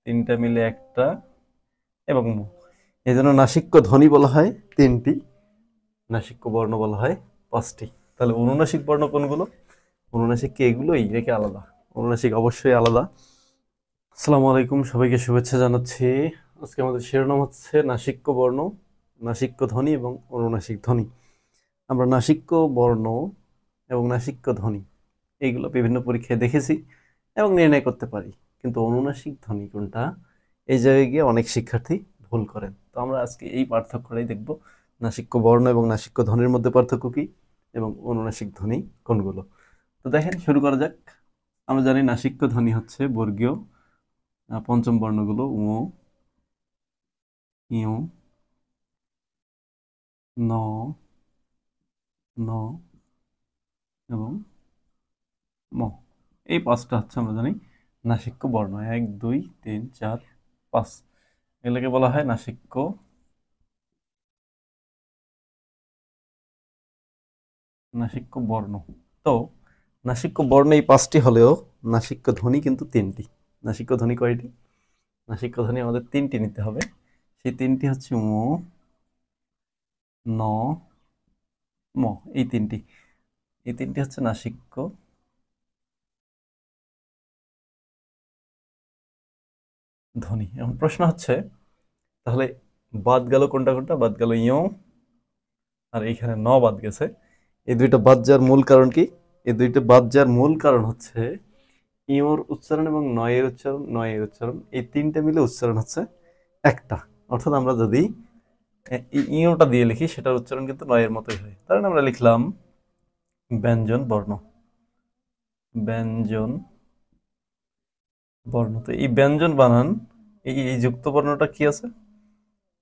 তিনটা মিলে একটা এবং ম। এই জন্য নাসিক্য ধ্বনি বলা হয় তিনটি, নাসিক্য বর্ণ বলা হয় পাঁচটি। তাহলে অনুনাসিক বর্ণ কোনগুলো? অনুনাসিক কি এগুলোই নাকি আলাদা? অনুনাসিক অবশ্যই আলাদা। আসসালামু আলাইকুম, সবাইকে শুভেচ্ছা জানাচ্ছি। আজকে আমাদের শিরোনাম হচ্ছে নাসিক্য বর্ণ, নাসিক্য ধ্বনি এবং অনুনাসিক ধ্বনি। আমরা নাসিক্য বর্ণ এবং নাসিক্য ধ্বনি এইগুলো বিভিন্ন পরীক্ষায় দেখেছি এবং নির্ণয় করতে পারি, কিন্তু অনুনাসিক ধ্বনি কোনটা এই জায়গায় গিয়ে অনেক শিক্ষার্থী ভুল করেন। তো আমরা আজকে এই পার্থক্যটাই দেখব, নাসিক্য বর্ণ এবং নাসিক্য ধ্বনির মধ্যে পার্থক্য কি এবং অনুনাসিক ধ্বনি কোনগুলো। তো দেখেন, শুরু করা যাক। আমরা জানি নাসিক্য ধ্বনি হচ্ছে বর্গীয় পঞ্চম বর্ণগুলো উ, ইউ, ন, ন এবং ম। এই পাঁচটা হচ্ছে আমরা জানি নাসিক্য বর্ণ। 1 2 3 4 5, এগুলোকে বলা হয় নাসিক্য নাসিক্য বর্ণ। তো নাসিক্য বর্ণ এই পাঁচটি হলেও নাসিক্য ধ্বনি কিন্তু তিনটি। নাসিক্য ধ্বনি কয়টি? নাসিক্য ধ্বনি আমাদের তিনটি নিতে হবে। সেই তিনটি হচ্ছে উ, ন, ম। এই তিনটি হচ্ছে নাসিক্য ধ্বনি। এখন প্রশ্ন হচ্ছে, তাহলে বাদ গেল কোনটা কোনটা? বাদ গেল ইয় আর এইখানে ন বাদ গেছে। এই দুইটা বাদ যাওয়ার মূল কারণ কি? এই দুইটা বাদ যাওয়ার মূল কারণ হচ্ছে ইয়র উচ্চারণ এবং নয়ের উচ্চারণ এই তিনটে মিলে উচ্চারণ হচ্ছে একটা। অর্থাৎ আমরা যদি ইয়টা দিয়ে লিখি সেটার উচ্চারণ কিন্তু নয়ের মতোই হয়। কারণ আমরা লিখলাম ব্যঞ্জন বর্ণ, ব্যঞ্জন বর্ণ। তো এই ব্যঞ্জন বানান, এই যুক্ত বর্ণটা কি আছে?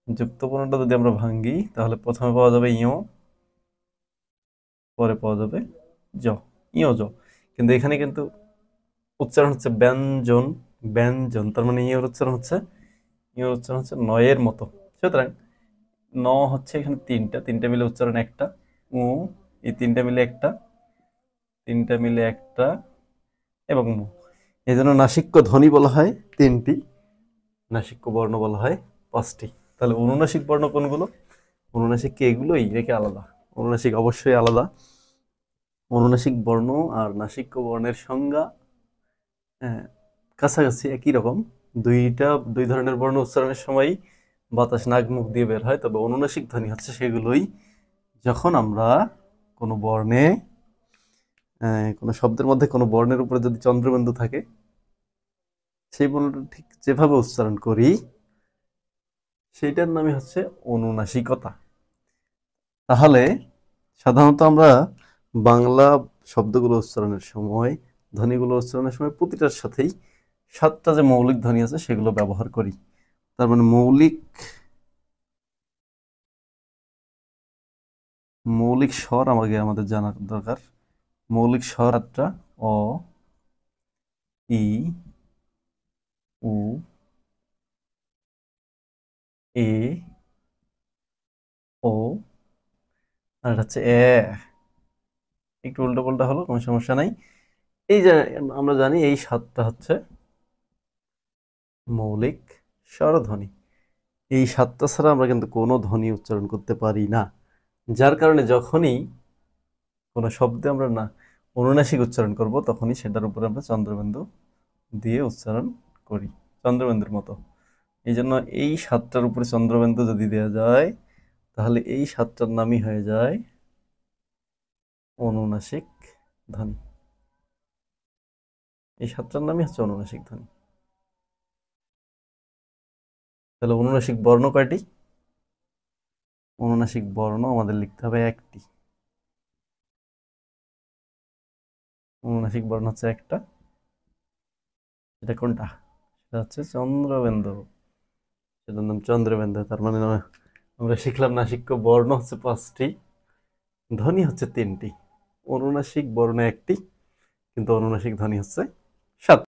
যুক্ত বর্ণটা যদি আমরা ভাঙ্গি তাহলে প্রথমে পাওয়া যাবে ইয়, পরে পাওয়া যাবে জ, ইয় জ। কিন্তু এখানে কিন্তু উচ্চারণ হচ্ছে ব্যঞ্জন, ব্যঞ্জন। তার মানে ইয়র উচ্চারণ হচ্ছে নয়ের মতো। সুতরাং ন হচ্ছে এখানে তিনটা মিলে উচ্চারণ একটা, উ এই তিনটা মিলে একটা এবং মু। এই জন্য নাসিক্য ধ্বনি বলা হয় তিনটি, নাসিক্য বর্ণ বলা হয় পাঁচটি। তাহলে অনুনাসিক বর্ণ কোনগুলো? অনুনাসিক কি এগুলোই নাকি আলাদা? অনুনাসিক অবশ্যই আলাদা। অনুনাসিক বর্ণ আর নাসিক্য বর্ণের সংজ্ঞা কাছাকাছি একই রকম। দুই ধরনের বর্ণ উচ্চারণের সময় বাতাস নাক মুখ দিয়ে বের হয়। তবে অনুনাসিক ধ্বনি হচ্ছে সেগুলোই যখন আমরা কোনো বর্ণে কোনো শব্দের মধ্যে কোনো বর্ণের উপরে যদি চন্দ্রবিন্দু থাকে, সেই বর্ণটা ঠিক যেভাবে উচ্চারণ করি সেইটার নামই হচ্ছে অনুনাসিকতা। তাহলে সাধারণত আমরা বাংলা শব্দগুলো উচ্চারণের সময়, ধ্বনিগুলো উচ্চারণের সময় প্রতিটার সাথেই 7টা যে মৌলিক ধ্বনি আছে সেগুলো ব্যবহার করি। তার মানে মৌলিক স্বর আমাদের জানার দরকার। মৌলিক স্বর 7টা: অ, ই, উ, এ, ও, আর এটা হচ্ছে এ। একটু উল্টো পাল্টা হলো, কোনো সমস্যা নাই। এই যে আমরা জানি এই 7টা হচ্ছে মৌলিক স্বরধ্বনি। এই 7টা ছাড়া আমরা কিন্তু কোনো ধ্বনি উচ্চারণ করতে পারি না। যার কারণে যখনই কোনো শব্দে আমরা না অনুনাসিক উচ্চারণ করব, তখনই সেটার উপরে আমরা চন্দ্রবিন্দু দিয়ে উচ্চারণ করি, চন্দ্রবিন্দুর মতো। এই জন্য এই 7টার উপরে চন্দ্রবিন্দু যদি দেওয়া যায় তাহলে এই 7টার নামই হয়ে যায় অনুনাসিক ধ্বনি। এই 7টার নামই হচ্ছে অনুনাসিক ধ্বনি। তাহলে অনুনাসিক বর্ণ কয়টি? অনুনাসিক বর্ণ আমাদের লিখতে হবে একটি। অনুনাসিক বর্ণ হচ্ছে একটা। এটা কোনটা? সেটা হচ্ছে চন্দ্রবিন্দু। সেটার নাম চন্দ্রবিন্দু। তার মানে আমরা শিখলাম নাসিক্য বর্ণ হচ্ছে 5টি, ধ্বনি হচ্ছে 3টি। অনুনাসিক বর্ণ একটি, কিন্তু অনুনাসিক ধ্বনি হচ্ছে 7।